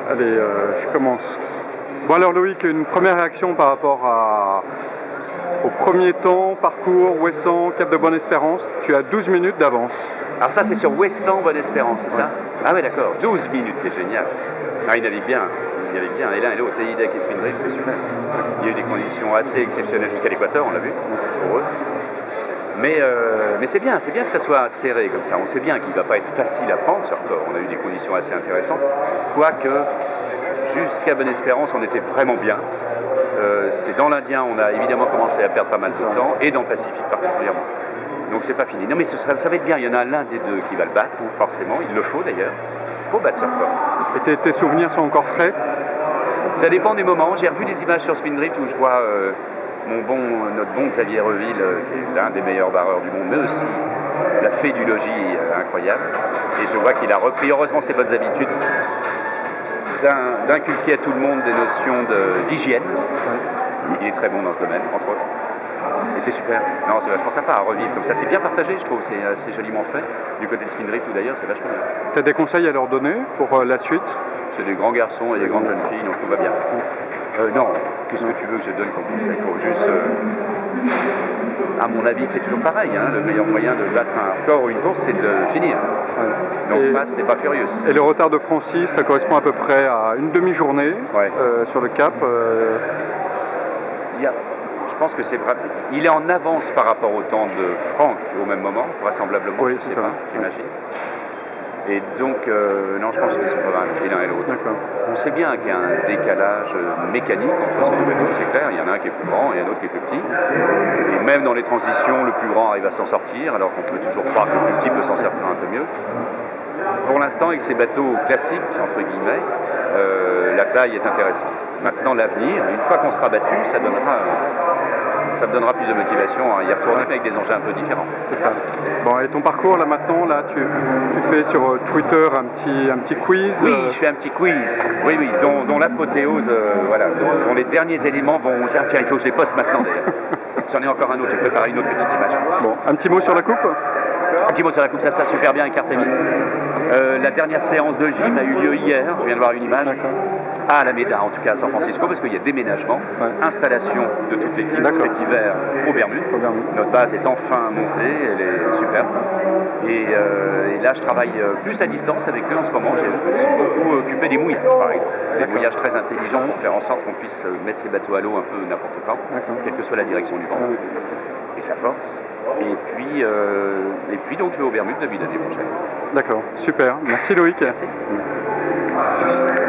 Allez, je commence. Bon alors Loïc, une première réaction par rapport au premier temps, parcours, Ouessant, Cap de Bonne-Espérance. Tu as 12 minutes d'avance. Alors ça, c'est sur Ouessant, Bonne-Espérance, c'est ça? Ah ouais, d'accord. 12 minutes, c'est génial. Ah, il navigue bien. Il navigue bien. Et l'un et l'autre, Teidec et Spindrift, c'est super. Il y a eu des conditions assez exceptionnelles jusqu'à l'équateur, on l'a vu, pour eux. Mais c'est bien que ça soit serré comme ça. On sait bien qu'il ne va pas être facile à prendre, ce record. On a eu des conditions assez intéressantes. Quoique, jusqu'à Bonne-Espérance, on était vraiment bien. C'est dans l'Indien, on a évidemment commencé à perdre pas mal de temps, et dans le Pacifique particulièrement. Donc c'est pas fini. Non mais ça va être bien, il y en a l'un des deux qui va le battre, forcément, il le faut d'ailleurs. Il faut battre ce record. Et tes souvenirs sont encore frais? Ça dépend des moments. J'ai revu des images sur Spindrift où je vois notre bon Xavier Reville, qui est l'un des meilleurs barreurs du monde, mais aussi la fée du logis incroyable. Et je vois qu'il a repris heureusement ses bonnes habitudes d'inculquer à tout le monde des notions d'hygiène. Il est très bon dans ce domaine, entre autres. Et c'est super. Non, c'est vachement sympa à revivre comme ça. C'est bien partagé, je trouve. C'est assez joliment fait. Du côté de Spindrift ou d'ailleurs, c'est vachement bien. Tu as des conseils à leur donner pour la suite? C'est des grands garçons et des grandes jeunes filles, donc tout va bien. Non, qu'est-ce que tu veux que je donne comme conseil? Il faut juste... à mon avis, c'est toujours pareil. Hein. Le meilleur moyen de battre un record ou une course, c'est de finir. Donc fast et pas furious. Et le retard de Francis, ça correspond à peu près à une demi-journée sur le cap. Je pense que c'est vrai. Il est en avance par rapport au temps de Franck au même moment, vraisemblablement, oui, je ne sais pas, j'imagine. Et donc, non, je pense qu'ils sont pas mal, l'un et l'autre. On sait bien qu'il y a un décalage mécanique entre ces deux bateaux, c'est clair. Il y en a un qui est plus grand et un autre qui est plus petit. Et même dans les transitions, le plus grand arrive à s'en sortir, alors qu'on peut toujours croire que le plus petit peut s'en sortir un peu mieux. Pour l'instant, avec ces bateaux classiques, entre guillemets, la taille est intéressante. Maintenant, l'avenir, une fois qu'on sera battu, ça me donnera plus de motivation à y retourner avec des engins un peu différents. C'est ça. Bon, et ton parcours là maintenant, là, tu fais sur Twitter un petit quiz. Oui, je fais un petit quiz. Oui, dont l'apothéose, voilà, dont les derniers éléments vont. Tiens, il faut que je les poste maintenant d'ailleurs. J'en ai encore un autre, j'ai préparé une autre petite image. Bon, un petit mot sur la coupe? Un petit mot sur la coupe, ça se passe super bien avec Artemis. La dernière séance de gym a eu lieu hier, je viens de voir une image. À Alameda, en tout cas à San Francisco, parce qu'il y a déménagement, installation de toute l'équipe cet hiver aux Bermudes. Notre base est enfin montée, elle est superbe. Et là, je travaille plus à distance avec eux en ce moment. Je me suis beaucoup occupé des mouillages, par exemple. Des mouillages très intelligents pour faire en sorte qu'on puisse mettre ces bateaux à l'eau un peu n'importe quand, quelle que soit la direction du vent. Et ça force. Et puis donc je vais aux Bermudes début d'année prochaine. D'accord, super. Merci Loïc. Merci.